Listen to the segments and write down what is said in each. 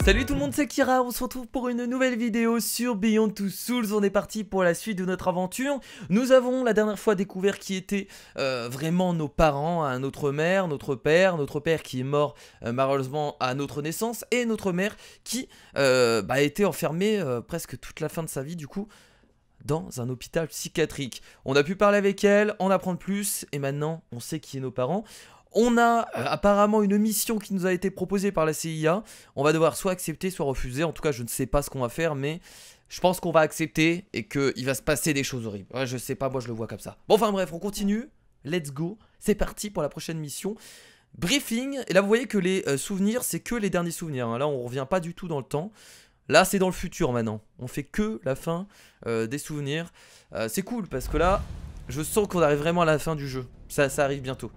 Salut tout le monde, c'est Kira, on se retrouve pour une nouvelle vidéo sur Beyond Two Souls. On est parti pour la suite de notre aventure. Nous avons la dernière fois découvert qui étaient vraiment nos parents, hein, notre mère, notre père qui est mort malheureusement à notre naissance, et notre mère qui a été enfermée presque toute la fin de sa vie du coup dans un hôpital psychiatrique. On a pu parler avec elle, en apprendre plus, et maintenant on sait qui est nos parents. On a apparemment une mission qui nous a été proposée par la CIA. On va devoir soit accepter, soit refuser. En tout cas, je ne sais pas ce qu'on va faire, mais je pense qu'on va accepter et qu'il va se passer des choses horribles. Ouais, je sais pas, moi je le vois comme ça. Bon, enfin bref, on continue. Let's go. C'est parti pour la prochaine mission. Briefing. Et là, vous voyez que les souvenirs, c'est que les derniers souvenirs, hein. Là, on revient pas du tout dans le temps. Là, c'est dans le futur maintenant. On fait que la fin des souvenirs. C'est cool parce que là, je sens qu'on arrive vraiment à la fin du jeu. Ça arrive bientôt.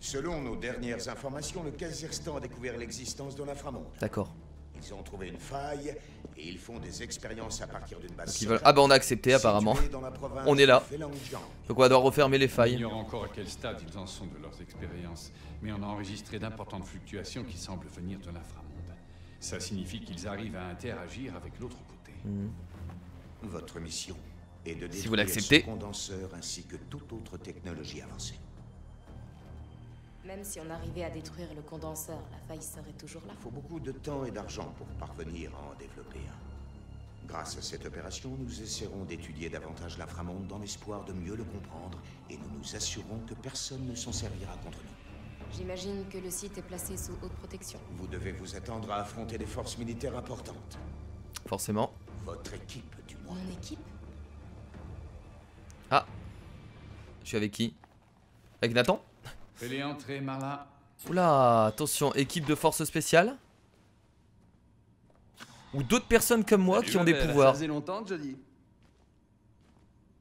Selon nos dernières informations, le Kazakhstan a découvert l'existence de l'inframonde. D'accord. Ils ont trouvé une faille et ils font des expériences à partir d'une base. Ah bah on a accepté apparemment. On est là. Donc on va devoir refermer les failles. On ignore encore à quel stade ils en sont de leurs expériences, mais on a enregistré d'importantes fluctuations qui semblent venir de l'inframonde. Ça signifie qu'ils arrivent à interagir avec l'autre côté. Votre mission est de si vous détruire l'acceptez, ce condenseur ainsi que toute autre technologie avancée. Même si on arrivait à détruire le condenseur, la faille serait toujours là. Il faut beaucoup de temps et d'argent pour parvenir à en développer un. Grâce à cette opération, nous essaierons d'étudier davantage l'inframonde dans l'espoir de mieux le comprendre et nous nous assurons que personne ne s'en servira contre nous. J'imagine que le site est placé sous haute protection. Vous devez vous attendre à affronter des forces militaires importantes. Forcément. Votre équipe, du moins. Mon équipe? Ah. Je suis avec qui? Avec Nathan? Fais-les entrer, Marla. Oula, attention, équipe de force spéciale. Ou d'autres personnes comme moi qui ont des pouvoirs. Ça faisait longtemps, Jody.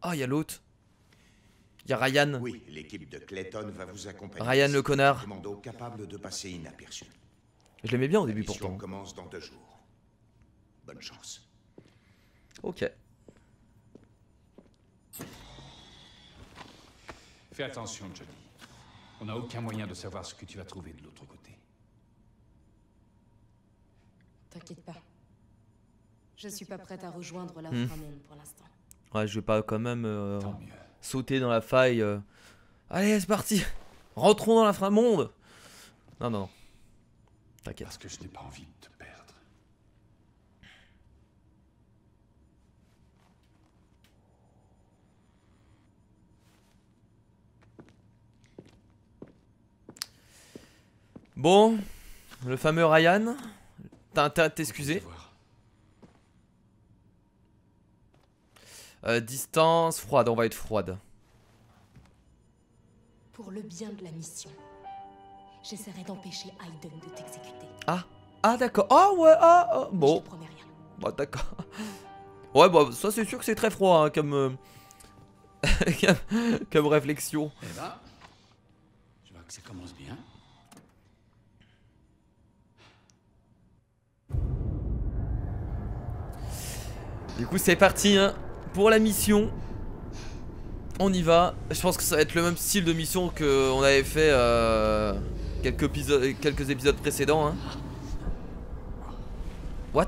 Ah, il y a l'autre. Il y a Ryan. Oui, l'équipe de Clayton va vous accompagner. Ryan le connard. Commando capable de passer inaperçu. Je l'aimais bien au début La mission pourtant. commence dans 2 jours. Bonne chance. Ok. Fais attention, Jody. On n'a aucun moyen de savoir ce que tu vas trouver de l'autre côté. T'inquiète pas. Je suis pas prête à rejoindre l'inframonde pour l'instant. Ouais, je vais pas quand même Tant mieux. sauter dans la faille. Allez, c'est parti. Rentrons dans l'inframonde. Non, non, non. T'inquiète. Parce que je n'ai pas envie de te perdre. Bon, le fameux Ryan. T'as intérêt à t'excuser. Distance froide, on va être froide. Pour le bien de la mission, j'essaierai d'empêcher Aiden de t'exécuter. Ah d'accord. Ah ouais, Je bon. te promets rien. Bah d'accord. Ouais, bah ça c'est sûr que c'est très froid hein, comme, comme réflexion. Eh ben, je vois que ça commence bien. Du coup c'est parti hein, pour la mission. On y va. Je pense que ça va être le même style de mission qu'on avait fait quelques épisodes précédents hein. What?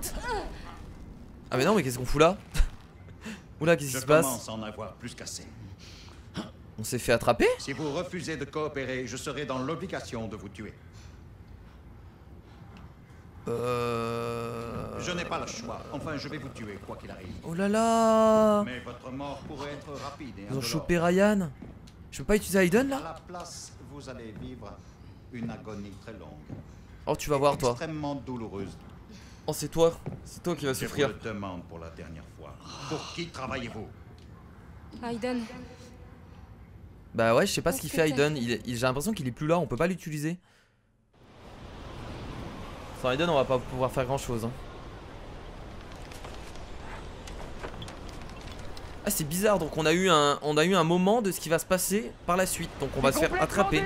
Ah mais non mais qu'est-ce qu'on fout là? Oula, qu'est-ce qui se passe? Je commence à en avoir plus qu'assez. On s'est fait attraper? Si vous refusez de coopérer, je serai dans l'obligation de vous tuer. Je n'ai pas le choix. Enfin, je vais vous tuer, quoi qu'il arrive. Oh là là! Mais votre mort pourrait être rapide et Ils ont indolore. chopé Ryan. Je peux pas utiliser Aiden À là? la place, vous allez vivre une agonie très longue. Oh tu vas voir toi. Extrêmement douloureuse. Oh c'est toi qui vas Je vous souffrir. le demande pour la dernière fois. Pour qui travaillez-vous? Aiden, Bah ouais je sais pas ce qu'il fait Aiden. J'ai l'impression qu'il est plus là, on peut pas l'utiliser. Sans Aiden on va pas pouvoir faire grand chose hein. Ah c'est bizarre, donc on a eu un moment de ce qui va se passer par la suite. Donc on va se faire attraper.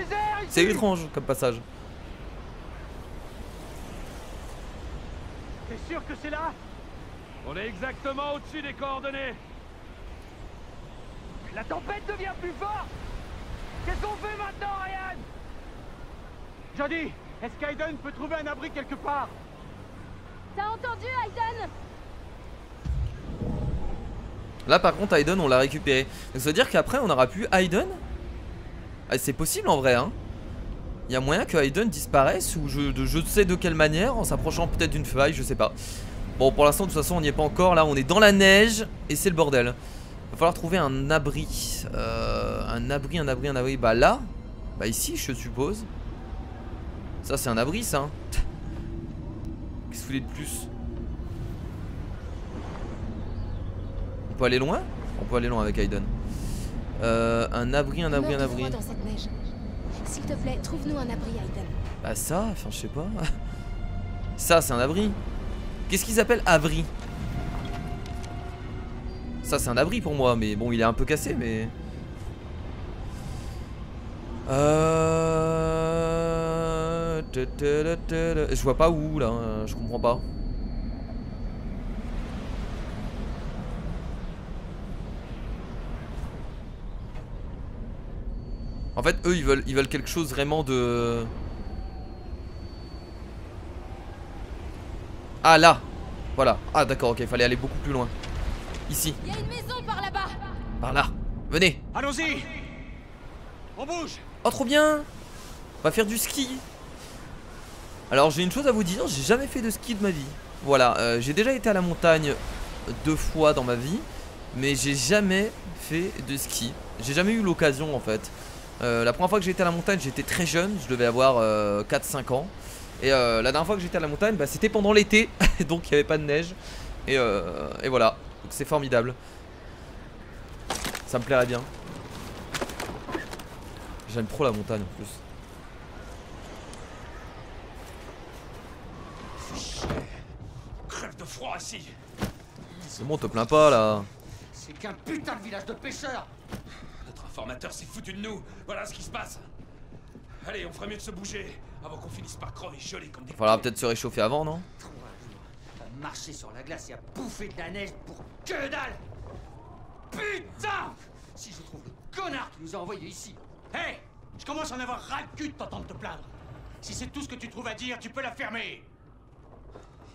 C'est étrange comme passage. T'es sûr que c'est là? On est exactement au-dessus des coordonnées. La tempête devient plus forte. Qu'est-ce qu'on fait maintenant, Ryan? Jody, est-ce qu'Aiden peut trouver un abri quelque part? T'as entendu, Aiden? Là par contre Aiden on l'a récupéré. Donc ça veut dire qu'après on aura plus Aiden. Ah, c'est possible en vrai hein. Il y a moyen que Aiden disparaisse ou je ne sais de quelle manière, en s'approchant peut-être d'une faille, je sais pas. Bon pour l'instant de toute façon on n'y est pas encore. Là on est dans la neige et c'est le bordel. Va falloir trouver un abri. Un abri. Bah là. Bah ici je suppose. Ça c'est un abri ça hein. Qu'est-ce que vous voulez de plus? On peut aller loin? On peut aller loin avec Aiden. Un abri. Dans cette neige. S'il te plaît, trouve-nous un abri, Aiden. Bah ça, enfin je sais pas. Ça c'est un abri. Qu'est-ce qu'ils appellent abri? Ça c'est un abri pour moi, mais bon il est un peu cassé mais... Je vois pas où là, je comprends pas. En fait eux ils veulent quelque chose vraiment de... Ah là. Voilà. Ah d'accord, ok, il fallait aller beaucoup plus loin. Ici. Il y a une maison par là-bas. Par là. Venez. Allons-y. On bouge. Oh trop bien. On va faire du ski. Alors j'ai une chose à vous dire, j'ai jamais fait de ski de ma vie. Voilà, j'ai déjà été à la montagne 2 fois dans ma vie, mais j'ai jamais fait de ski. J'ai jamais eu l'occasion en fait. La première fois que j'ai été à la montagne j'étais très jeune, je devais avoir 4-5 ans. Et la dernière fois que j'étais à la montagne bah, c'était pendant l'été, donc il n'y avait pas de neige. Et voilà, c'est formidable. Ça me plairait bien. J'aime trop la montagne en plus. Crève de froid ici. C'est bon, te plains pas là. C'est qu'un putain de village de pêcheurs. Notre informateur s'est foutu de nous. Voilà ce qui se passe. Allez, on ferait mieux de se bouger avant qu'on finisse par crever gelés comme des... Faudra peut-être se réchauffer avant, non? 3 jours à marcher sur la glace et à bouffer de la neige pour que dalle. Putain! Si je trouve le connard qui nous a envoyés ici. Hé! Je commence à en avoir ras le cul de t'entendre te plaindre. Si c'est tout ce que tu trouves à dire, tu peux la fermer.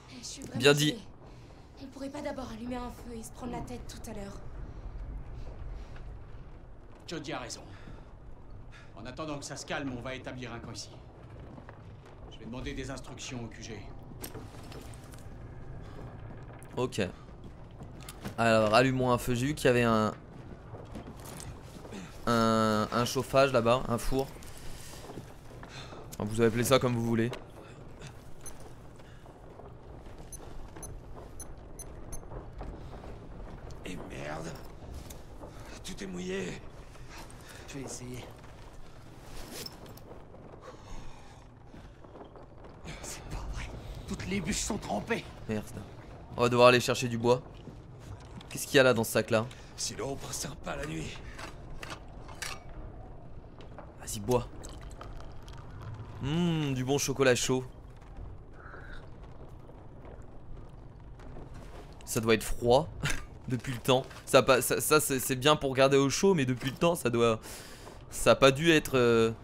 Je suis vraiment Bien dit. gelée. On pourrait pas d'abord allumer un feu et se prendre la tête tout à l'heure? Jodie a raison. En attendant que ça se calme, on va établir un camp ici. Je vais demander des instructions au QG. Ok. Alors allumons un feu. J'ai vu qu'il y avait un chauffage là-bas, un four. Vous appelez ça comme vous voulez. Et merde. Tout est mouillé. Je vais essayer. C'est pas vrai. Toutes les bûches sont trempées. Merde. On va devoir aller chercher du bois. Qu'est-ce qu'il y a là dans ce sac là? Sinon on passera pas la nuit. Vas-y, bois. Du bon chocolat chaud. Ça doit être froid depuis le temps. Ça c'est bien pour garder au chaud, mais depuis le temps ça a pas dû être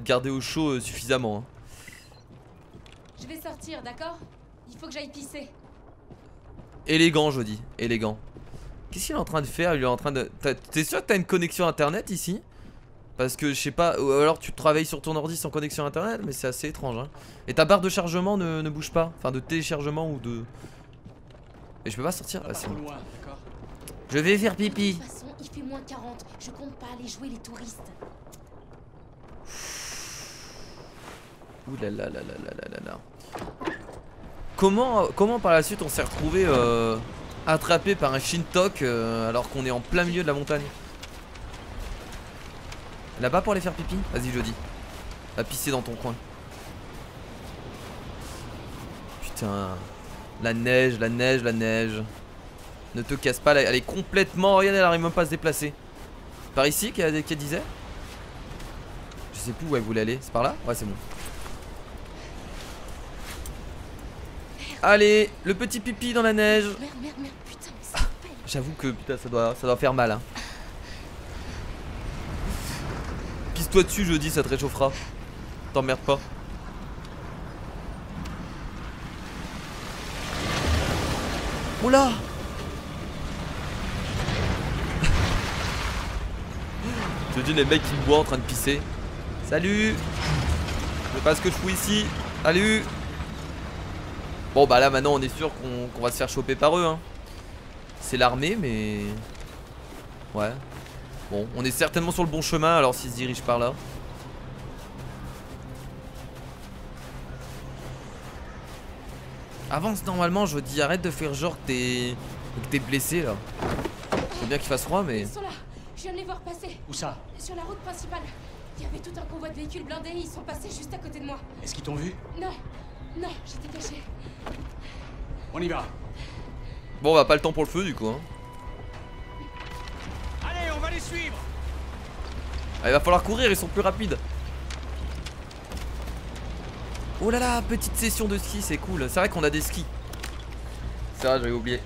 gardé au chaud suffisamment hein. Je vais sortir, d'accord? Il faut que j'aille pisser. Élégant, je dis, élégant. Qu'est-ce qu'il est en train de faire? Il est en train de... T'es sûr que t'as une connexion internet ici? Parce que je sais pas, ou alors tu travailles sur ton ordi sans connexion internet, mais c'est assez étrange hein. Et ta barre de chargement ne bouge pas? Enfin de téléchargement ou de... Et je peux pas sortir? Ah, c'est bon. Loin, d'accord. Je vais faire De pipi. toute façon, il fait moins 40. Je compte pas aller jouer les touristes. Ouh là là là là là là là. Comment par la suite on s'est retrouvé attrapé par un Shintok alors qu'on est en plein milieu de la montagne? Là-bas pour aller faire pipi? Vas-y Jodie. Va pisser dans ton coin. Putain. La neige, la neige, la neige. Ne te casse pas, elle est complètement... Regarde, elle arrive même pas à se déplacer. Par ici qu'elle disait? Je sais plus où elle voulait aller. C'est par là? Ouais c'est bon. Allez, le petit pipi dans la neige. Merde, putain, mais ça rappelle. J'avoue que putain ça doit faire mal hein. Pisse-toi dessus je dis, ça te réchauffera. T'emmerdes pas. Oula. Je te dis les mecs qui me voient en train de pisser. Salut. Je sais pas ce que je fous ici. Salut. Bon bah là maintenant on est sûr qu'on va se faire choper par eux hein. C'est l'armée mais... Ouais. Bon on est certainement sur le bon chemin alors s'ils se dirigent par là. Avance normalement, je dis arrête de faire genre que t'es blessé là. Faut bien qu'il fasse froid mais... Ils sont là. Je viens de les voir passer. Où ça? Sur la route principale. Il y avait tout un convoi de véhicules blindés, ils sont passés juste à côté de moi. Est-ce qu'ils t'ont vu? Non, non, j'étais caché. On y va. Bon on va pas le temps pour le feu du coup hein. Allez, on va les suivre. Ah, il va falloir courir, ils sont plus rapides. Oh là là, petite session de ski, c'est cool. C'est vrai qu'on a des skis. C'est vrai, j'avais oublié.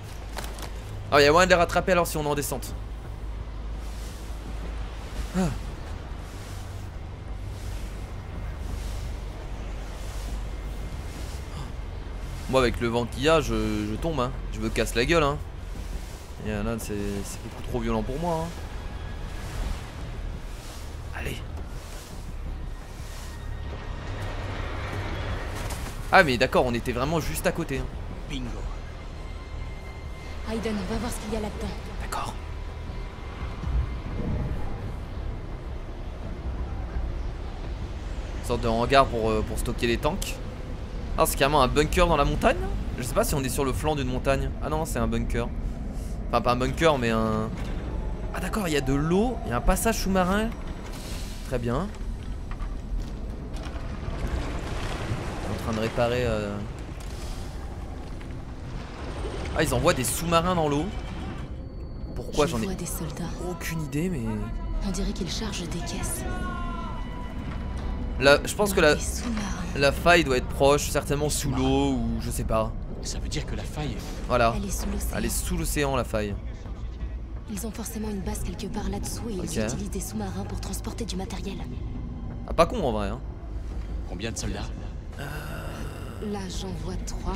Ah, il y a moyen de les rattraper alors si on est en descente. Ah. Moi avec le vent qu'il y a, je tombe hein. Je me casse la gueule hein. Et là c'est beaucoup trop violent pour moi hein. Allez. Ah mais d'accord, on était vraiment juste à côté hein. Bingo. Aiden, on va voir ce qu'il y a là-dedans. D'accord. Une sorte de hangar pour stocker les tanks. Ah c'est carrément un bunker dans la montagne. Je sais pas si on est sur le flanc d'une montagne. Ah non c'est un bunker. Enfin pas un bunker mais un... Ah d'accord il y a de l'eau. Il y a un passage sous-marin. Très bien. En train de réparer Ah ils envoient des sous-marins dans l'eau. Pourquoi j'en ai des soldats. aucune idée mais... On dirait qu'ils chargent des caisses. Là je pense que Des sous-marins. la faille doit être proche, certainement sous l'eau ou je sais pas. Ça veut dire que la faille... Voilà. Elle est sous l'océan. Elle est sous l'océan la faille. Ils ont forcément une base quelque part là-dessous et ils utilisent des sous-marins pour transporter du matériel. Ah pas con en vrai hein. Combien de soldats? Là, j'en vois 3.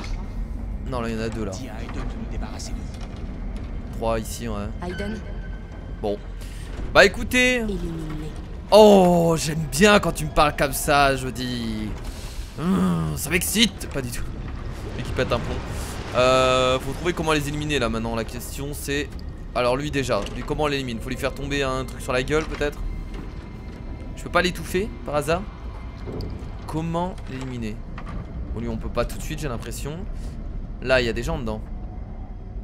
Non là il y en a 2 là. Dis à Aiden de nous débarrasser d'eux. 3 ici ouais. Aiden, Bon. Bah écoutez. éliminé. Oh j'aime bien quand tu me parles comme ça, je dis. Ça m'excite. Pas du tout. Mais qui pète un plomb. Faut trouver comment les éliminer là maintenant. La question c'est... Alors lui déjà, lui comment on l'élimine? Faut lui faire tomber un truc sur la gueule peut-être? Je peux pas l'étouffer par hasard? Comment l'éliminer? Bon lui on peut pas tout de suite j'ai l'impression. Là il y a des gens dedans.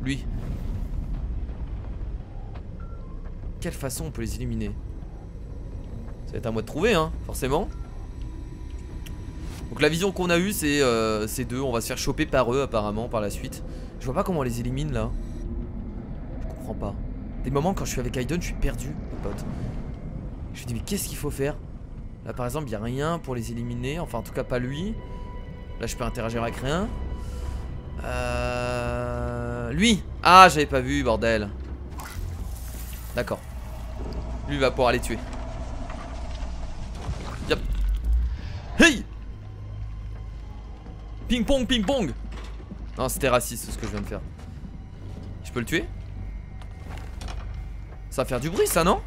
Lui. Quelle façon on peut les éliminer? Ça va être à moi de trouver hein, forcément. Donc la vision qu'on a eue c'est deux. On va se faire choper par eux apparemment par la suite. Je vois pas comment on les élimine là. Je comprends pas. Des moments quand je suis avec Aiden je suis perdu mes potes. Je me dis mais qu'est-ce qu'il faut faire? Là par exemple il n'y a rien pour les éliminer. Enfin en tout cas pas lui. Là je peux interagir avec rien. Lui. Ah j'avais pas vu bordel. D'accord. Lui va pouvoir les tuer. Yep. Hey. Ping pong ping pong. Non c'était raciste ce que je viens de faire. Je peux le tuer? Ça va faire du bruit ça non?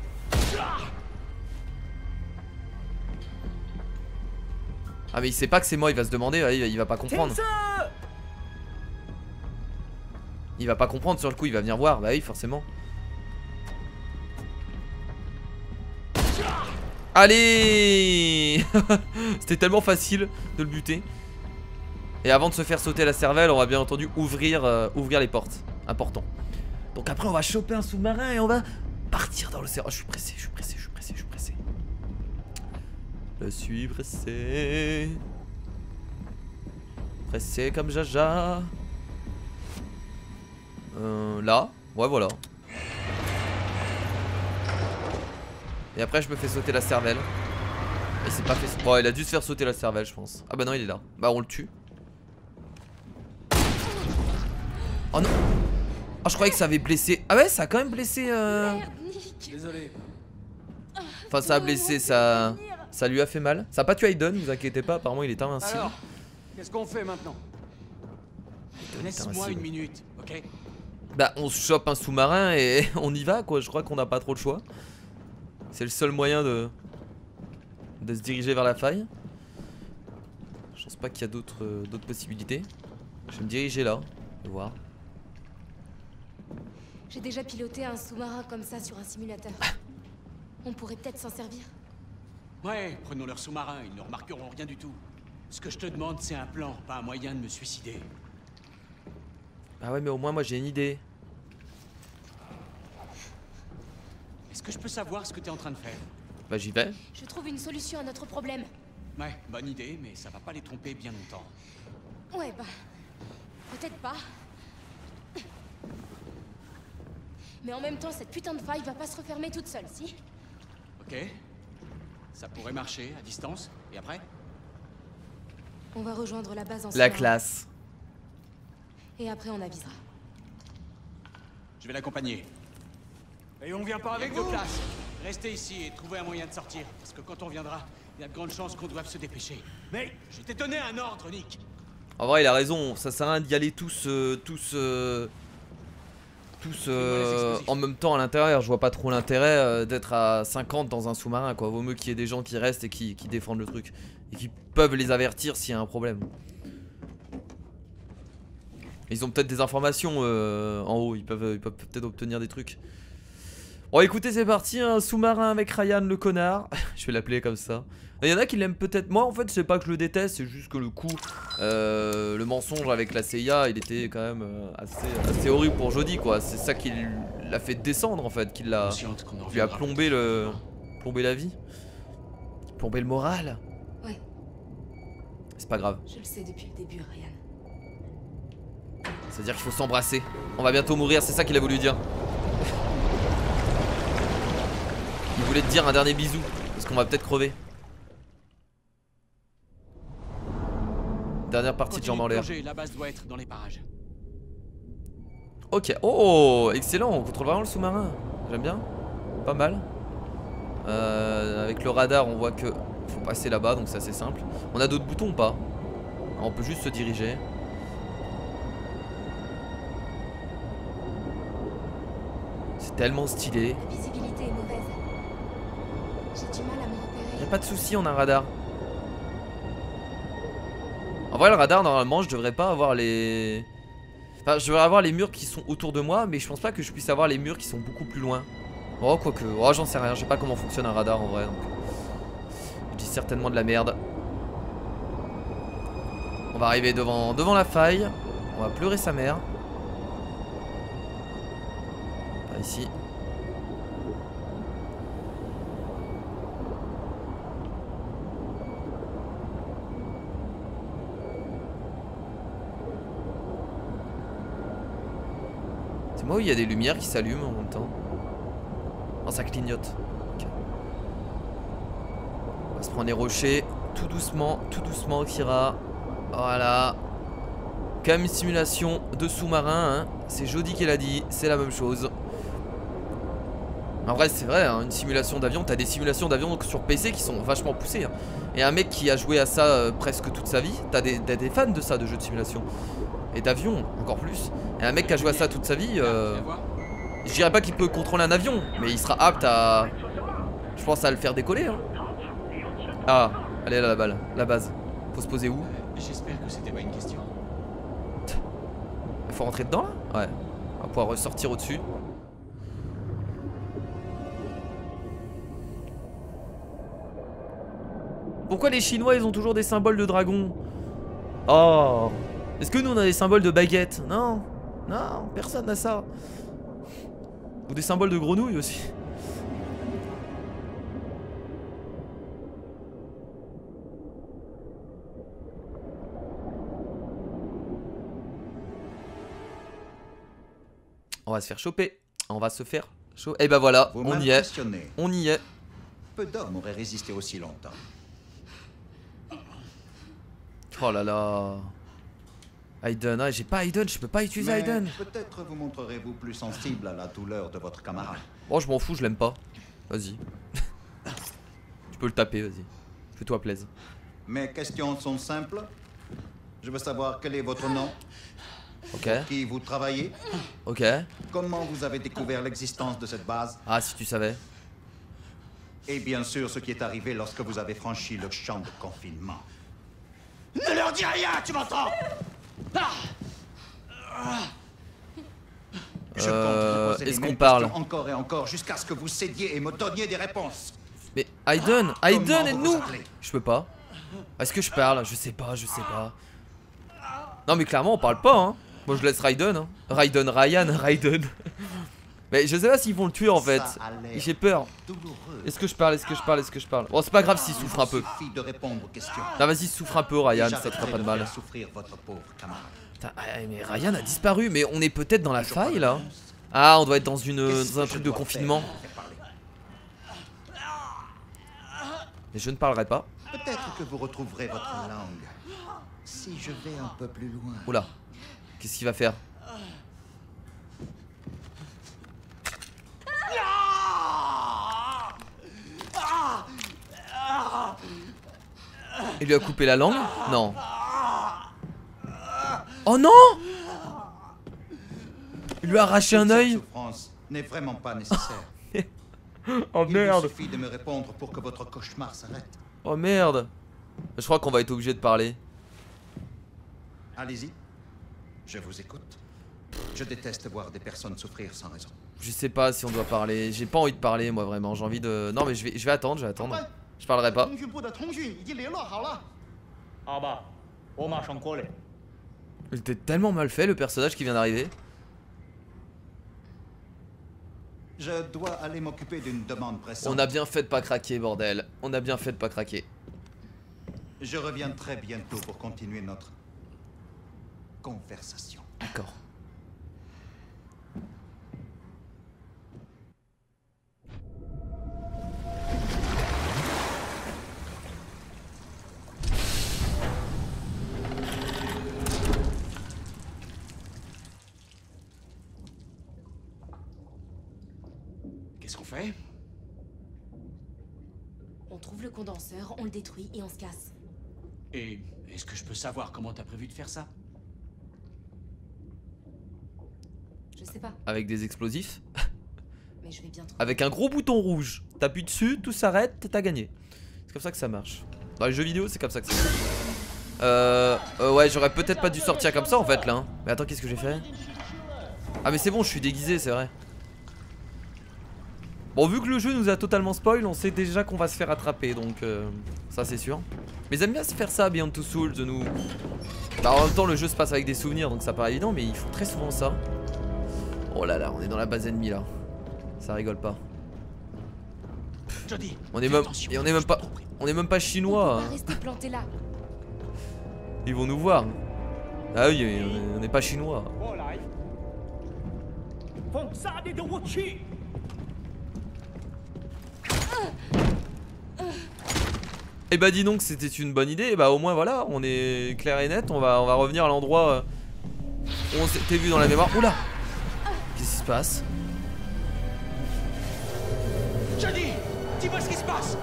Ah mais il sait pas que c'est moi, il va se demander, il va pas comprendre. Il va pas comprendre sur le coup, il va venir voir, bah oui forcément. Allez. C'était tellement facile de le buter. Et avant de se faire sauter la cervelle, on va bien entendu ouvrir les portes. Important. Donc après on va choper un sous-marin et on va partir dans l'océan. Oh, je suis pressé, je suis pressé, je suis pressé, je suis pressé. Je suis pressé. Pressé comme Jaja. Là, ouais voilà. Et après je me fais sauter la cervelle. Et c'est pas fait. Bon il a dû se faire sauter la cervelle je pense. Ah bah non il est là. Bah on le tue. Oh non. Oh je croyais que ça avait blessé. Ah ouais ça a quand même blessé Désolé. Enfin ça a blessé ça. Ça lui a fait mal. Ça a pas tué Aiden, vous inquiétez pas, apparemment il est invincible. Alors, qu'est-ce qu'on fait maintenant? Laisse-moi une minute, ok? Bah on se chope un sous-marin et on y va quoi, je crois qu'on n'a pas trop le choix. C'est le seul moyen de se diriger vers la faille. Je pense pas qu'il y a d'autres possibilités. Je vais me diriger là, on va voir. J'ai déjà piloté un sous-marin comme ça sur un simulateur. On pourrait peut-être s'en servir. Ouais, prenons leur sous-marin, ils ne remarqueront rien du tout. Ce que je te demande, c'est un plan, pas un moyen de me suicider. Ah ouais mais au moins moi j'ai une idée. Est-ce que je peux savoir ce que t'es en train de faire? Bah j'y vais. Je trouve une solution à notre problème. Ouais, bonne idée, mais ça va pas les tromper bien longtemps. Ouais, bah... peut-être pas. Mais en même temps, cette putain de faille va pas se refermer toute seule, si? Ok. Ça pourrait marcher, à distance. Et après? On va rejoindre la base en La sous-marin. classe. Et après, on avisera. Je vais l'accompagner. Et on vient pas avec vos places. Restez ici et trouvez un moyen de sortir. Parce que quand on viendra, il y a de grandes chances qu'on doive se dépêcher. Mais je t'ai donné un ordre, Nick. En vrai il a raison, ça sert à rien d'y aller tous en même temps à l'intérieur. Je vois pas trop l'intérêt d'être à 50 dans un sous-marin quoi. Vaut mieux qu'il y ait des gens qui restent et qui défendent le truc. Et qui peuvent les avertir s'il y a un problème. Ils ont peut-être des informations en haut, ils peuvent peut-être obtenir des trucs. Bon écoutez c'est parti, un sous-marin avec Ryan le connard. Je vais l'appeler comme ça. Il y en a qui l'aiment peut-être. Moi en fait c'est pas que je le déteste, c'est juste que le coup le mensonge avec la CIA il était quand même assez horrible pour Jodie quoi. C'est ça qui l'a fait descendre en fait, qui lui a plombé la vie. Plombé le moral. Ouais. C'est pas grave. Je le sais depuis le début, Ryan. C'est-à-dire qu'il faut s'embrasser. On va bientôt mourir, c'est ça qu'il a voulu dire. Il voulait te dire un dernier bisou, parce qu'on va peut-être crever. Dernière partie de jambes en l'air. La base doit être dans les parages. Ok, oh, excellent, on contrôle vraiment le sous-marin. J'aime bien, pas mal. Avec le radar, on voit que faut passer là-bas, donc c'est assez simple. On a d'autres boutons ou pas? On peut juste se diriger. C'est tellement stylé. La visibilité est mauvaise. J'ai du mal à me repérer. Y'a pas de souci, on a un radar. En vrai le radar normalement je devrais pas avoir les... Enfin je devrais avoir les murs qui sont autour de moi. Mais je pense pas que je puisse avoir les murs qui sont beaucoup plus loin. Oh quoique, oh j'en sais rien, je sais pas comment fonctionne un radar en vrai donc... Je dis certainement de la merde. On va arriver devant la faille. On va pleurer sa mère. Par ici. C'est moi où il y a des lumières qui s'allument en même temps. Non ça clignote. Okay. On va se prendre les rochers. Tout doucement Kira. Voilà. Quand même une simulation de sous-marin hein. C'est Jodie qui l'a dit, c'est la même chose. En vrai c'est vrai hein, une simulation d'avion. T'as des simulations d'avion sur PC qui sont vachement poussées hein. Et un mec qui a joué à ça presque toute sa vie. T'as des fans de ça, de jeux de simulation. Et d'avion encore plus. Et un mec qui a joué à ça toute sa vie je dirais pas qu'il peut contrôler un avion, mais il sera apte à... Je pense à le faire décoller hein. Ah, elle est là la balle, la base. Faut se poser où? J'espère que c'était pas une question. Il faut rentrer dedans là? Ouais. On va pouvoir ressortir au-dessus. Pourquoi les Chinois ils ont toujours des symboles de dragon? Oh. Est-ce que nous on a des symboles de baguette? Non. Non, personne n'a ça. Ou des symboles de grenouille aussi. On va se faire choper. On va se faire choper. Et bah voilà, Vous on y est. On y est. Peu d'hommes auraient résisté aussi longtemps. Oh là là. Aiden, ah, j'ai pas Aiden, je peux pas utiliser Mais Aiden. peut-être vous montrerez-vous plus sensible à la douleur de votre camarade. Oh je m'en fous, je l'aime pas. Vas-y. Tu peux le taper, vas-y. Fais-toi plaisir. Mes questions sont simples. Je veux savoir quel est votre nom. Ok. Pour qui vous travaillez? Ok. Comment vous avez découvert l'existence de cette base? Ah, si tu savais. Et bien sûr, ce qui est arrivé lorsque vous avez franchi le champ de confinement. Ne leur dis rien, tu m'entends? Je compte vous poser les est-ce qu'on mêmes parle? questions encore et encore jusqu'à ce que vous cédiez et me donniez des réponses. Mais Aiden, Comment et vous nous. vous appelez? Je peux pas. Est-ce que je parle? Je sais pas, je sais pas. Non mais clairement on parle pas hein. Moi je laisse Raiden hein. Raiden. Mais je sais pas s'ils vont le tuer en fait. Ça a l'air J'ai peur. douloureux. Est-ce que je parle? Bon c'est pas grave s'il souffre un peu. Il suffit de répondre aux questions. Non vas-y souffre un peu Ryan, Et ça te fera j'arrêterai pas de mal. faire souffrir votre pauvre camarade. Putain, mais Ryan a disparu, mais on est peut-être dans la Je crois faille le là. pense. Ah on doit être dans Qu'est-ce un que je truc de dois confinement. faire pour faire parler? Mais je ne parlerai pas. Peut-être que vous retrouverez votre langue. Si je vais un peu plus loin. Oula. Qu'est-ce qu'il va faire? Il lui a coupé la langue? Non. Oh non! Il lui a arraché un Toute cette œil. souffrance n'est vraiment pas nécessaire. Oh Il vous suffit de me répondre pour que votre cauchemar s'arrête. Oh merde. Je crois qu'on va être obligé de parler. Allez-y. Je vous écoute. Je déteste voir des personnes souffrir sans raison. Je sais pas si on doit parler. J'ai pas envie de parler moi vraiment. J'ai envie de... Non mais je vais attendre, Je parlerai pas. Il était tellement mal fait le personnage qui vient d'arriver. Je dois aller m'occuper d'une demande pressante. On a bien fait de pas craquer bordel. On a bien fait de pas craquer. Je reviens très bientôt pour continuer notre conversation. D'accord. Qu'est-ce qu'on fait? On trouve le condenseur, on le détruit et on se casse. Et est-ce que je peux savoir comment t'as prévu de faire ça? Je sais pas, Avec des explosifs. mais je vais bien trouver. Avec un gros bouton rouge. T'appuies dessus, tout s'arrête, t'as gagné. C'est comme ça que ça marche. Dans les jeux vidéo, c'est comme ça que ça marche. Ouais, j'aurais peut-être pas dû sortir comme ça en fait là. Hein. Mais attends, qu'est-ce que j'ai fait? Ah mais c'est bon, je suis déguisé, c'est vrai. Bon, vu que le jeu nous a totalement spoil, on sait déjà qu'on va se faire attraper, donc ça c'est sûr. Mais ils aiment bien se faire ça, Beyond Two Souls, de nous... Bah, en même temps, le jeu se passe avec des souvenirs, donc ça paraît évident, mais ils font très souvent ça. Oh là là, on est dans la base ennemie là. Ça rigole pas. Jody, On est fais même, attention, et on est même pas, on est même pas On chinois. peut pas Hein. rester planté là. Ils vont nous voir. Ah oui, on n'est pas chinois. Et bah dis donc, c'était une bonne idée. Et bah au moins voilà, on est clair et net. On va revenir à l'endroit où on s'était vu dans la mémoire. Oula, qu'est-ce qui se passe? Jody, dis-moi ce qui se passe.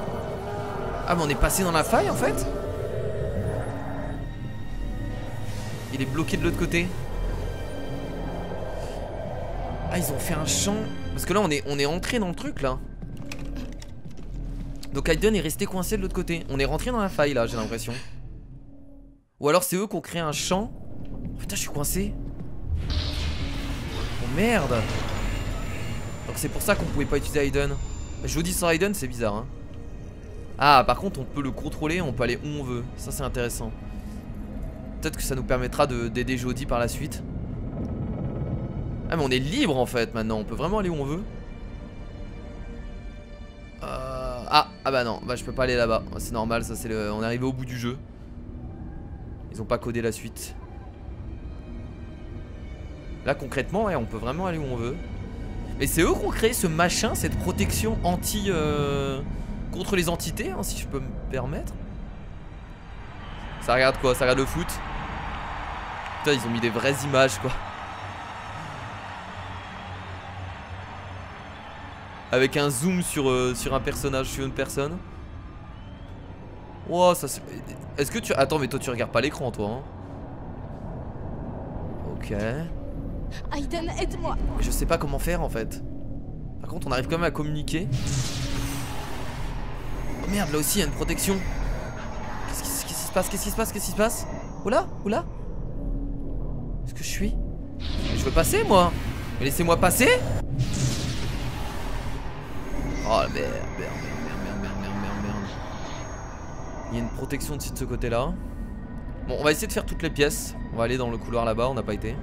Ah mais on est passé dans la faille en fait. Il est bloqué de l'autre côté. Ah ils ont fait un champ. Parce que là on est entré dans le truc là. Donc Aiden est resté coincé de l'autre côté. On est rentré dans la faille là, j'ai l'impression. Ou alors c'est eux qui ont créé un champ. Putain, je suis coincé. Oh merde. Donc c'est pour ça qu'on pouvait pas utiliser Aiden. Je vous dis, sans Aiden c'est bizarre hein. Ah par contre on peut le contrôler, on peut aller où on veut. Ça c'est intéressant. Peut-être que ça nous permettra d'aider Jody par la suite. Ah mais on est libre en fait maintenant. On peut vraiment aller où on veut. Ah bah non, bah je peux pas aller là-bas. C'est normal, ça c'est le... On est arrivé au bout du jeu. Ils ont pas codé la suite. Là concrètement ouais, on peut vraiment aller où on veut. Mais c'est eux qui ont créé ce machin, cette protection anti... contre les entités hein, si je peux me permettre. Ça regarde quoi? Ça regarde le foot. Putain ils ont mis des vraies images quoi. Avec un zoom sur un personnage, sur une personne. Wow, ça c'est... Est-ce que tu... Attends mais toi tu regardes pas l'écran toi hein? Ok. Aiden, aide-moi. Mais je sais pas comment faire en fait. Par contre on arrive quand même à communiquer. Oh merde, là aussi il y a une protection. Qu'est-ce qui se passe? Qu'est-ce qui se passe? Qu'est-ce qui se passe? Oula, oula. Est-ce que je suis? Mais je veux passer moi. Mais laissez-moi passer. Oh merde, merde. Il y a une protection de ce côté-là. Bon, on va essayer de faire toutes les pièces. On va aller dans le couloir là-bas, on n'a pas été.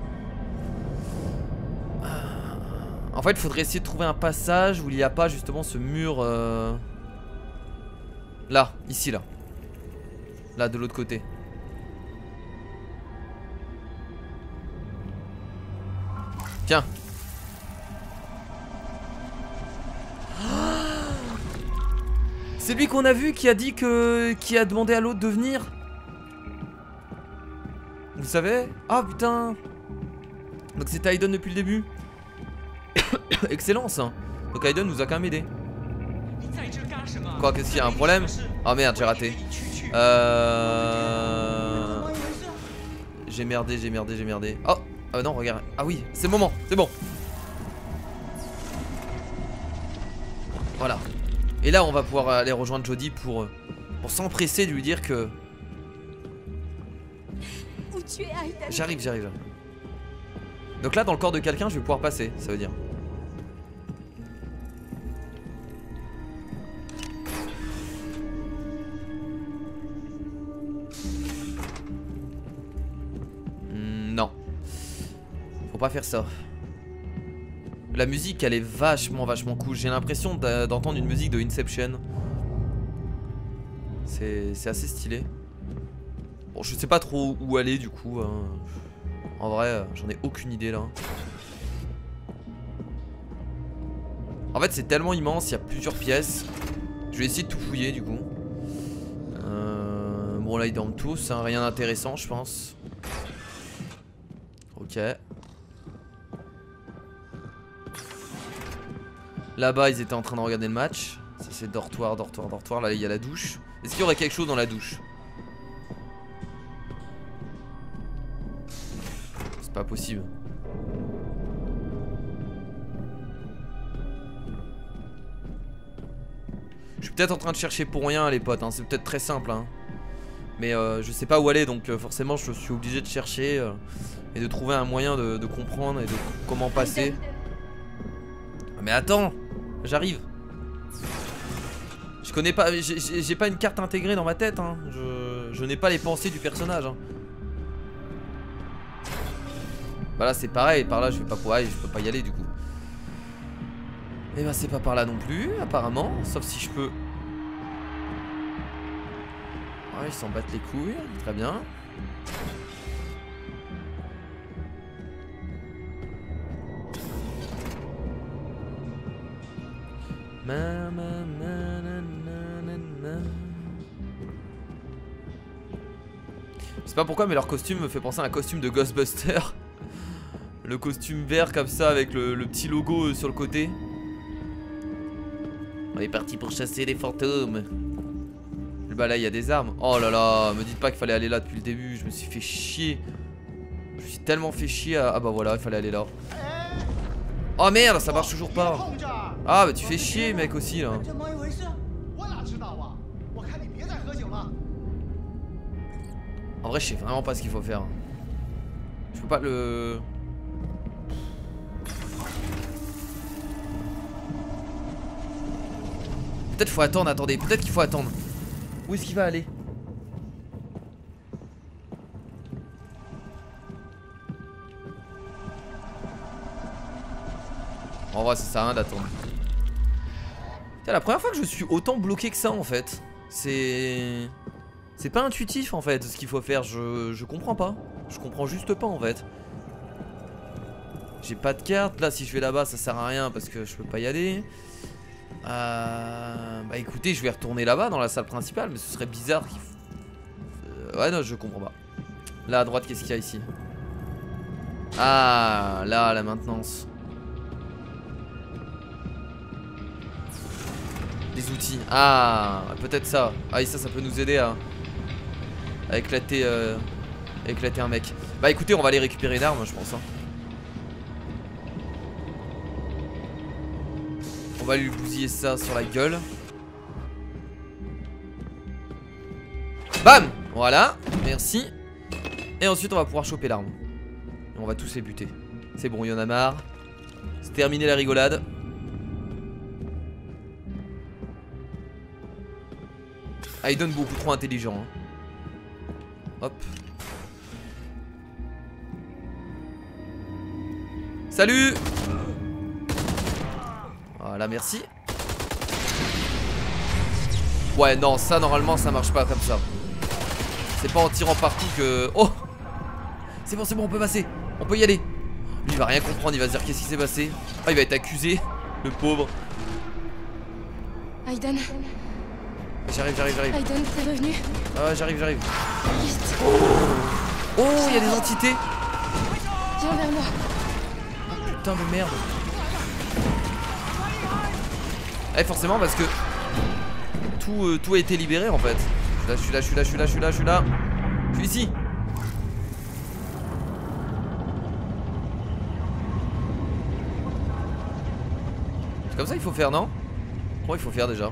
En fait, il faudrait essayer de trouver un passage où il n'y a pas justement ce mur. Là, ici, là. Là, de l'autre côté. Tiens. C'est lui qu'on a vu qui a dit que... qui a demandé à l'autre de venir. Vous savez? Ah putain. Donc c'était Aiden depuis le début. Excellent ça. Donc Aiden nous a quand même aidé. Quoi, qu'est-ce qu'il y a un problème? Ah merde, j'ai raté. J'ai merdé. Oh, non, regarde. Ah oui, c'est le moment, c'est bon. Voilà. Et là on va pouvoir aller rejoindre Jodie pour s'empresser de lui dire que... Où tu es, Aiden? J'arrive. Donc là dans le corps de quelqu'un je vais pouvoir passer, ça veut dire. Non. Faut pas faire ça. La musique elle est vachement cool. J'ai l'impression d'entendre une musique de Inception. C'est assez stylé. Bon, je sais pas trop où aller du coup. En vrai, j'en ai aucune idée là. En fait, c'est tellement immense, il y a plusieurs pièces. Je vais essayer de tout fouiller du coup. Bon, là ils dorment tous, hein, rien d'intéressant, je pense. Ok. Là-bas, ils étaient en train de regarder le match. Ça, c'est dortoir. Là, il y a la douche. Est-ce qu'il y aurait quelque chose dans la douche? C'est pas possible. Je suis peut-être en train de chercher pour rien, les potes. Hein. C'est peut-être très simple. Hein. Mais je sais pas où aller. Donc, forcément, je suis obligé de chercher et de trouver un moyen de comprendre et de comment passer. Mais attends! J'arrive. Je connais pas, j'ai pas une carte intégrée dans ma tête hein. Je n'ai pas les pensées du personnage hein. Bah là c'est pareil, par là je vais pas pouvoir, je peux pas y aller du coup. Et bah c'est pas par là non plus apparemment, sauf si je peux. Ouais, ils s'en battent les couilles, très bien. Je sais pas pourquoi mais leur costume me fait penser à un costume de Ghostbuster. Le costume vert comme ça avec le petit logo sur le côté. On est parti pour chasser les fantômes. Bah là il y a des armes. Oh là là, me dites pas qu'il fallait aller là depuis le début. Je me suis fait chier. Je me suis tellement fait chier à... Ah bah voilà, il fallait aller là. Oh merde, ça marche toujours pas. Ah bah tu fais chier mec aussi là. En vrai je sais vraiment pas ce qu'il faut faire. Je peux pas le... Peut-être faut attendre, attendez, peut-être qu'il faut attendre. Où est-ce qu'il va aller? En vrai ça sert à rien d'attendre. La première fois que je suis autant bloqué que ça en fait. C'est pas intuitif en fait ce qu'il faut faire. Je comprends pas. Je comprends juste pas en fait. J'ai pas de carte. Là si je vais là-bas ça sert à rien parce que je peux pas y aller. Bah écoutez je vais retourner là-bas dans la salle principale. Mais ce serait bizarre qu'il... ouais non je comprends pas. Là à droite qu'est-ce qu'il y a ici? Ah là la maintenance. Des outils. Ah peut-être ça. Ah et ça peut nous aider à éclater éclater un mec. Bah écoutez, on va aller récupérer l'arme, je pense. Hein. On va lui bousiller ça sur la gueule. Bam! Voilà, merci. Et ensuite on va pouvoir choper l'arme. Et on va tous les buter. C'est bon, il y en a marre. C'est terminé la rigolade. Aiden beaucoup trop intelligent. Hein. Hop. Salut! Voilà, merci. Ouais, non, ça normalement ça marche pas comme ça. C'est pas en tirant partout que... Oh! C'est bon, on peut passer. On peut y aller. Lui il va rien comprendre, il va se dire qu'est-ce qui s'est passé. Ah, il va être accusé, le pauvre. Aiden. J'arrive. Aiden, t'es revenu? Ah, j'arrive. Vite. Oh, il y a des entités. Viens vers moi. Putain de merde. Eh, forcément parce que tout a été libéré en fait. Je suis là. Je suis ici. C'est comme ça qu'il faut faire, non? Comment il faut faire déjà?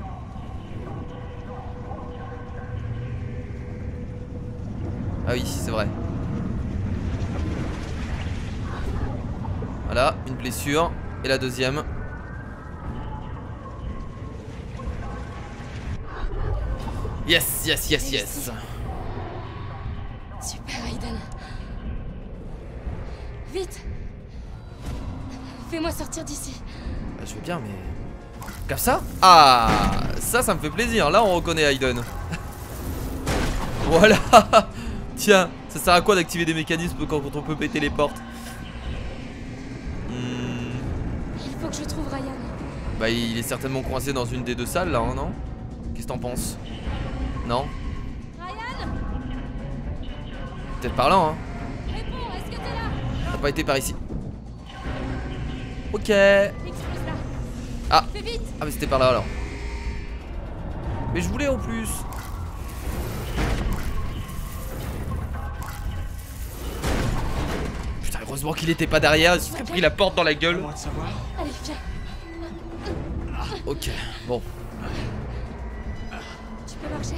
Ah oui, c'est vrai. Voilà, une blessure. Et la deuxième. Yes. Super, Aiden. Vite. Fais-moi sortir d'ici. Bah, je veux bien, mais... Comme ça? Ah, ça me fait plaisir. Là, on reconnaît Aiden. Voilà. Tiens, ça sert à quoi d'activer des mécanismes quand on peut péter les portes? Il faut que je trouve Ryan. Bah, il est certainement coincé dans une des deux salles, là, hein, non? Qu'est-ce que t'en penses? Non? Ryan! Peut-être par là, hein? Réponds, est-ce que t'es là? Ça n'a pas été par ici. Ok. Explose là. Ah. Fais vite. Ah, mais c'était par là alors. Mais je voulais en plus. Putain, heureusement qu'il était pas derrière. Il se serait pris la porte dans la gueule. Allez, viens. Ok, bon. Tu peux marcher?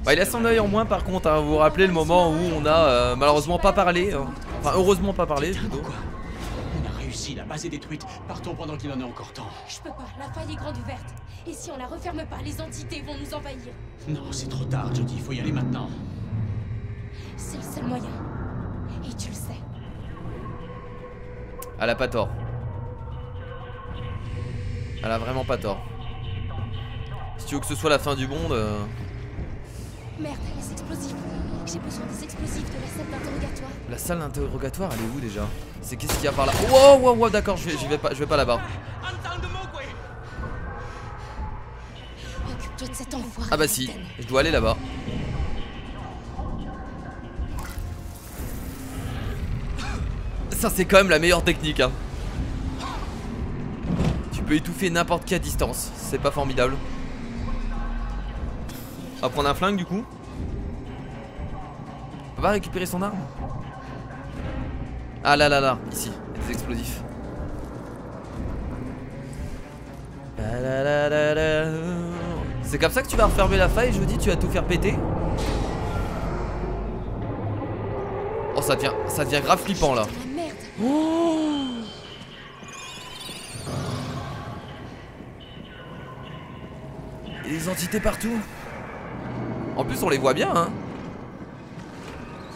Bah, il a son œil en moins par contre, hein. Vous vous rappelez le moment où on a malheureusement pas parlé, hein. Enfin heureusement pas parlé plutôt. On a réussi, la base est détruite. Partons pendant qu'il en est encore temps. Je peux pas, la faille est grande ouverte. Et si on la referme pas, les entités vont nous envahir. Non, c'est trop tard, Jodie, il faut y aller maintenant. C'est le seul moyen. Et tu le sais. Elle a pas tort. Elle a vraiment pas tort. Si tu veux que ce soit la fin du monde... Merde, les explosifs. J'ai besoin des explosifs de la salle d'interrogatoire. La salle d'interrogatoire, elle est où déjà? C'est qu'est-ce qu'il y a par là? Wow, d'accord, je vais pas là-bas. Occupe-toi de cet enfoiré. Ah bah si, je dois aller là-bas. Ça c'est quand même la meilleure technique, hein. Tu peux étouffer n'importe qui à distance. C'est pas formidable. On va prendre un flingue du coup. On peut pas récupérer son arme? Ah là, ici, il y a des explosifs. C'est comme ça que tu vas refermer la faille, je vous dis, tu vas tout faire péter. Oh, ça devient grave flippant là. Oh. Il y a des entités partout. En plus on les voit bien, hein.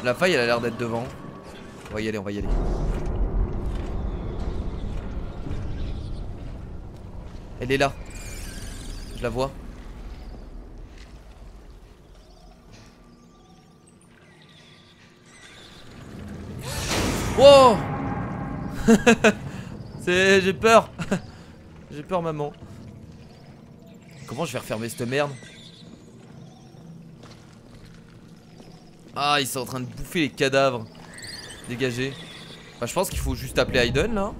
La faille elle a l'air d'être devant. On va y aller. Elle est là. Je la vois. Wow. J'ai peur. J'ai peur maman. Comment je vais refermer cette merde? Ah, ils sont en train de bouffer les cadavres. Dégagez. Bah, je pense qu'il faut juste appeler Aiden là.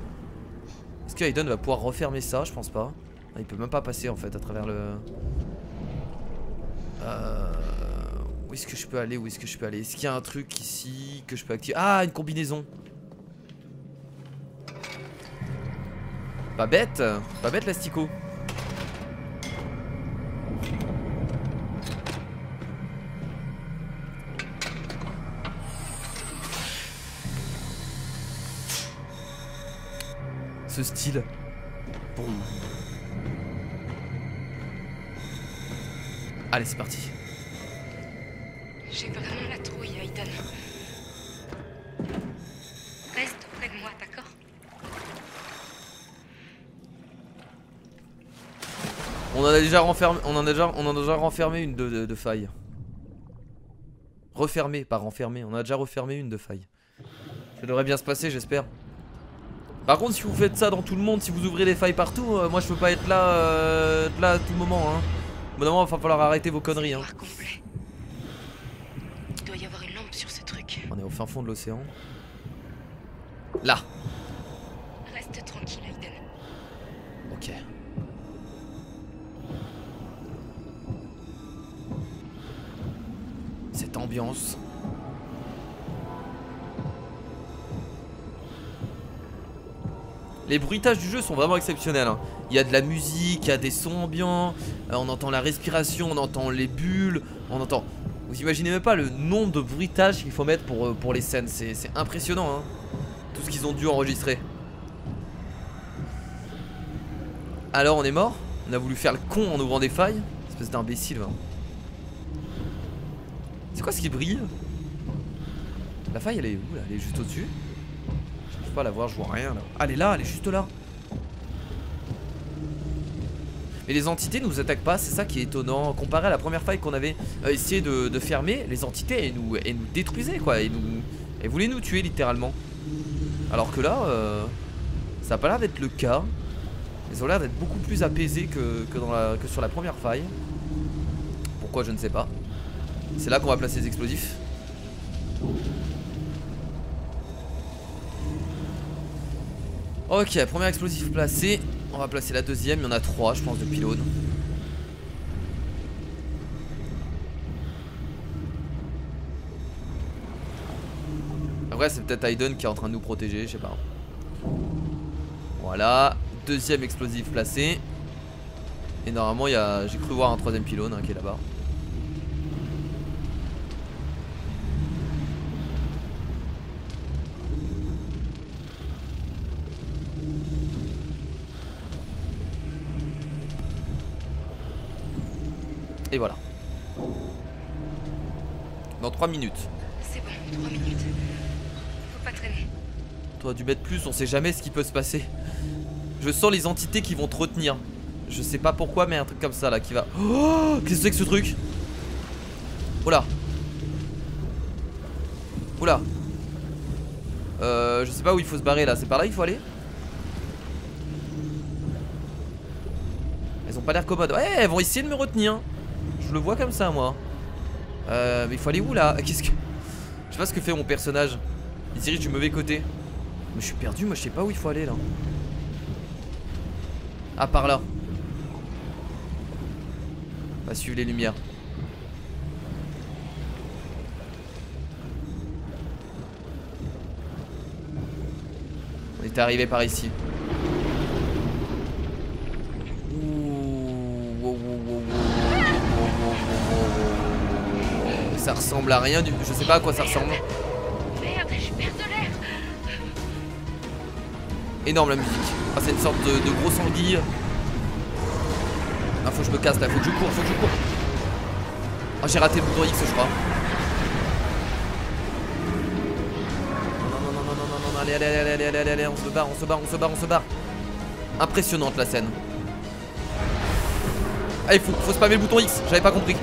Est-ce que Aiden va pouvoir refermer ça? Je pense pas. Ah, il peut même pas passer en fait à travers le... Où est-ce que je peux aller? Où est-ce que je peux aller? Est-ce qu'il y a un truc ici que je peux activer? Ah, une combinaison. Pas bête l'astico. Ce style. Bon. Allez, c'est parti. J'ai vraiment la trouille, Aiden. Reste auprès de moi, d'accord? On en a déjà renfermé, on en a déjà renfermé une de faille. Refermé, pas renfermé. On a déjà refermé une de faille. Ça devrait bien se passer, j'espère. Par contre, si vous faites ça dans tout le monde, si vous ouvrez les failles partout, moi je peux pas être là, à tout moment. Hein. Au bout d'un moment, il va falloir arrêter vos conneries. Hein. Il doit y avoir une lampe sur ce truc. On est au fin fond de l'océan. Là. Reste tranquille, Aiden. Ok. Cette ambiance. Les bruitages du jeu sont vraiment exceptionnels. Hein. Il y a de la musique, il y a des sons ambiants, on entend la respiration, on entend les bulles, on entend... Vous imaginez même pas le nombre de bruitages qu'il faut mettre pour les scènes, c'est impressionnant hein. Tout ce qu'ils ont dû enregistrer. Alors on est mort? On a voulu faire le con en ouvrant des failles? Espèce d'imbécile hein. C'est quoi ce qui brille? La faille elle est où là? Elle est juste au-dessus? Je peux pas la voir, je vois rien là. Ah, elle est là, elle est juste là. Mais les entités ne nous attaquent pas, c'est ça qui est étonnant. Comparé à la première faille qu'on avait essayé de fermer, les entités elles nous détruisaient quoi. Elles voulaient nous tuer littéralement. Alors que là, ça a pas l'air d'être le cas. Elles ont l'air d'être beaucoup plus apaisées que sur la première faille. Pourquoi je ne sais pas. C'est là qu'on va placer les explosifs. Ok, premier explosif placé. On va placer la deuxième, il y en a 3 je pense de pylônes. Après c'est peut-être Aiden qui est en train de nous protéger, je sais pas. Voilà, deuxième explosif placé. Et normalement j'ai cru voir un troisième pylône hein, qui est là-bas. Et voilà. Dans 3 minutes. C'est bon, 3 minutes. Faut pas traîner. T'aurais dû mettre plus, on sait jamais ce qui peut se passer. Je sens les entités qui vont te retenir. Je sais pas pourquoi, mais un truc comme ça là qui va... Oh, qu'est-ce que c'est que ce truc? Oula. Oula. Je sais pas où il faut se barrer là, c'est par là il faut aller? Elles ont pas l'air commodes. Ouais, elles vont essayer de me retenir. Je le vois comme ça moi. Mais il faut aller où là? Qu'est-ce que... Je sais pas ce que fait mon personnage. Il dirige du mauvais côté. Mais je suis perdu, moi je sais pas où il faut aller là. Ah par là. On va suivre les lumières. On est arrivé par ici. Ça ressemble à rien du... Je sais pas à quoi ça ressemble. Merde, je perds de l'air. Énorme la musique. Ah c'est une sorte de grosse anguille. Ah faut que je me casse là, faut que je cours, Ah j'ai raté le bouton X je crois. Non, allez, on se barre. Impressionnante la scène. Ah il faut spammer le bouton X, j'avais pas compris.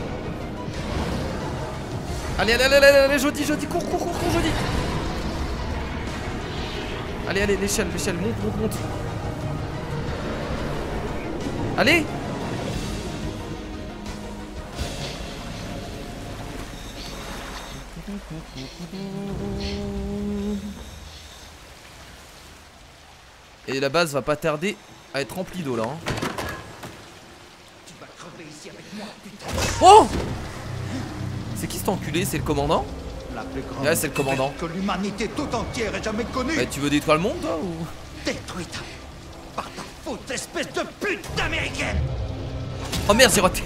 Allez, Jody, cours, Jody. Allez, l'échelle, monte. Allez. Et la base va pas tarder à être remplie d'eau là. Hein. Tu vas crever ici avec moi, putain. Oh! C'est qui cet enculé? C'est le commandant? La plus grande Ouais, c'est le commandant. que l'humanité tout entière ait jamais connue. Ouais, tu veux détruire le monde, toi, ou... Détruite par ta faute, espèce de pute d'américaine. Oh merde, j'ai raté.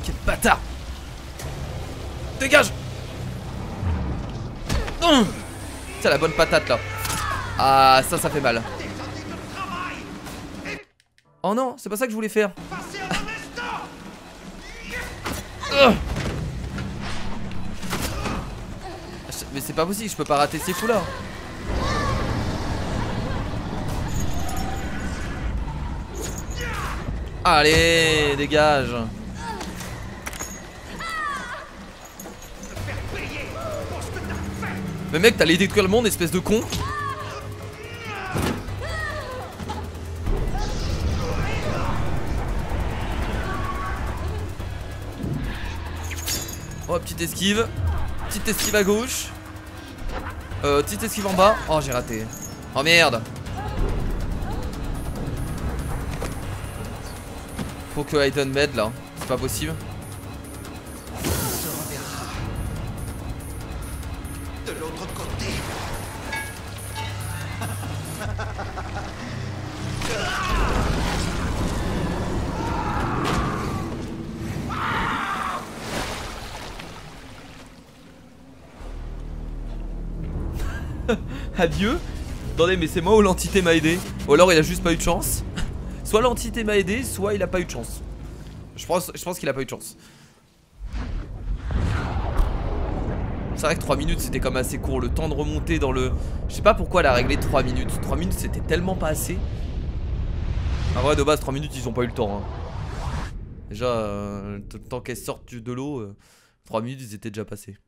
Quel bâtard. Dégage. C'est la bonne patate, là. Ah, ça fait mal. Oh non, c'est pas ça que je voulais faire. Mais c'est pas possible, je peux pas rater ces coups là. Allez, dégage. Mais mec, t'allais détruire le monde, espèce de con. Oh, petite esquive. Petite esquive à gauche. Petite esquive en bas. Oh, j'ai raté. Oh merde. Faut que Hayden m'aide là. C'est pas possible. De l'autre côté. Adieu. Attendez, mais c'est moi ou l'entité m'a aidé? Ou alors il a juste pas eu de chance. Soit l'entité m'a aidé, soit il a pas eu de chance. Je pense qu'il a pas eu de chance. C'est vrai que 3 minutes c'était comme assez court. Le temps de remonter dans le... Je sais pas pourquoi elle a réglé 3 minutes. 3 minutes c'était tellement pas assez. En vrai de base 3 minutes ils ont pas eu le temps hein. Déjà le temps qu'elle sorte de l'eau 3 minutes ils étaient déjà passés.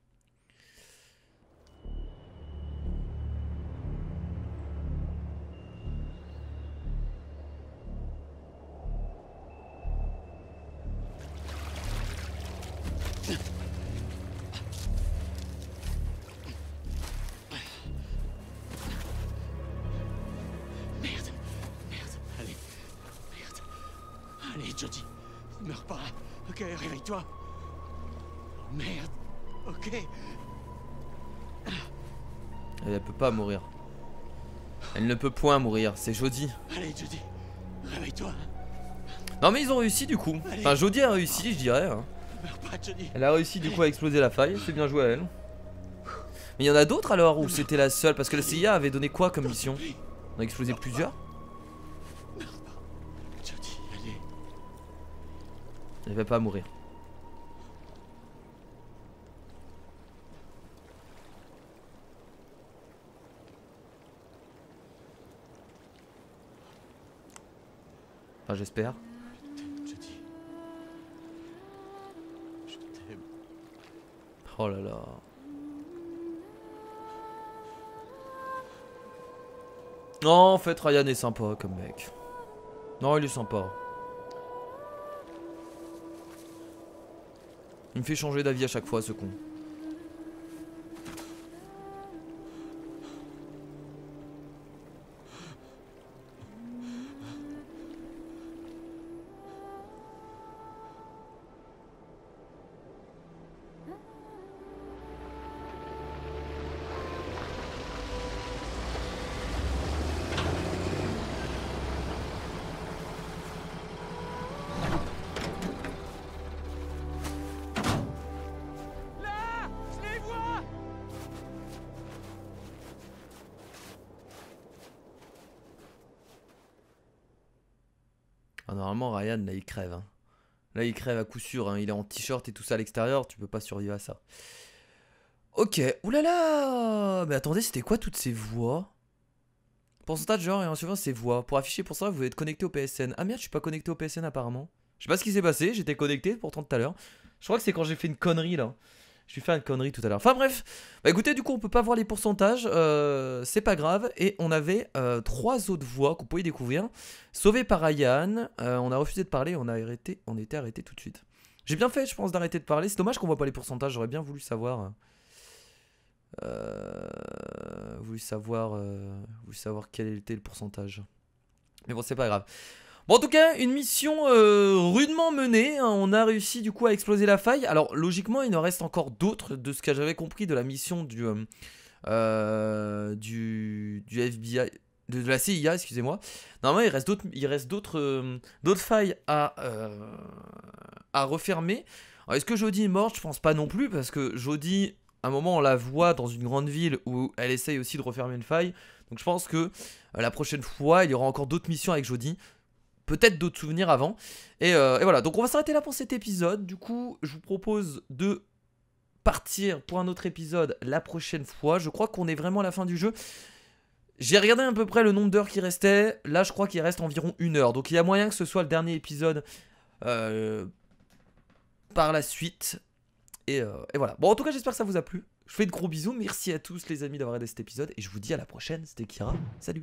Allez, Jodie, meurs pas. Ok, réveille-toi. Oh, merde. Ok. Elle peut pas mourir. Elle ne peut point mourir, c'est Jodie. Allez, Jodie, réveille-toi. Non mais ils ont réussi du coup. Enfin Jodie a réussi je dirais hein. Meurs pas, Jodie. Elle a réussi du coup à exploser la faille, c'est bien joué à elle. Mais il y en a d'autres alors ou c'était la seule? Parce que la CIA avait donné quoi comme mission? On a explosé plusieurs. Jodie, allez. Elle va pas mourir. Enfin j'espère. Jodie. Je t'aime. Oh là là. Non en fait Ryan est sympa comme mec. Non il est sympa. Il me fait changer d'avis à chaque fois ce con. Ah, normalement Ryan là il crève hein. Là il crève à coup sûr hein. Il est en t-shirt et tout ça à l'extérieur. Tu peux pas survivre à ça. Ok. Oulala. Mais attendez c'était quoi toutes ces voix? Pourcentage genre et en suivant ces voix. Pour afficher pour ça vous êtes connecté au PSN. Ah merde je suis pas connecté au PSN apparemment. Je sais pas ce qui s'est passé. J'étais connecté pourtant tout à l'heure. Je crois que c'est quand j'ai fait une connerie là. Je vais faire une connerie tout à l'heure. Enfin bref. Bah écoutez, du coup, on peut pas voir les pourcentages. C'est pas grave. Et on avait 3 autres voix qu'on pouvait découvrir. Sauvé par Ryan. On a refusé de parler. On était arrêté tout de suite. J'ai bien fait, je pense, d'arrêter de parler. C'est dommage qu'on voit pas les pourcentages. J'aurais bien voulu savoir. Voulu savoir quel était le pourcentage. Mais bon, c'est pas grave. Bon, en tout cas, une mission rudement menée, hein. On a réussi du coup à exploser la faille. Alors logiquement il en reste encore d'autres de ce que j'avais compris de la mission du FBI, de la CIA, excusez-moi. Normalement il reste d'autres failles à refermer. Alors, est-ce que Jodie est morte? Je pense pas non plus, parce que Jodie, à un moment on la voit dans une grande ville où elle essaye aussi de refermer une faille. Donc je pense que la prochaine fois il y aura encore d'autres missions avec Jodie. Peut-être d'autres souvenirs avant. Et voilà, donc on va s'arrêter là pour cet épisode. Du coup, je vous propose de partir pour un autre épisode la prochaine fois. Je crois qu'on est vraiment à la fin du jeu. J'ai regardé à peu près le nombre d'heures qui restait. Là, je crois qu'il reste environ 1 heure. Donc il y a moyen que ce soit le dernier épisode par la suite. Et voilà. Bon, en tout cas, j'espère que ça vous a plu. Je vous fais de gros bisous. Merci à tous les amis d'avoir regardé cet épisode. Et je vous dis à la prochaine. C'était Kira. Salut.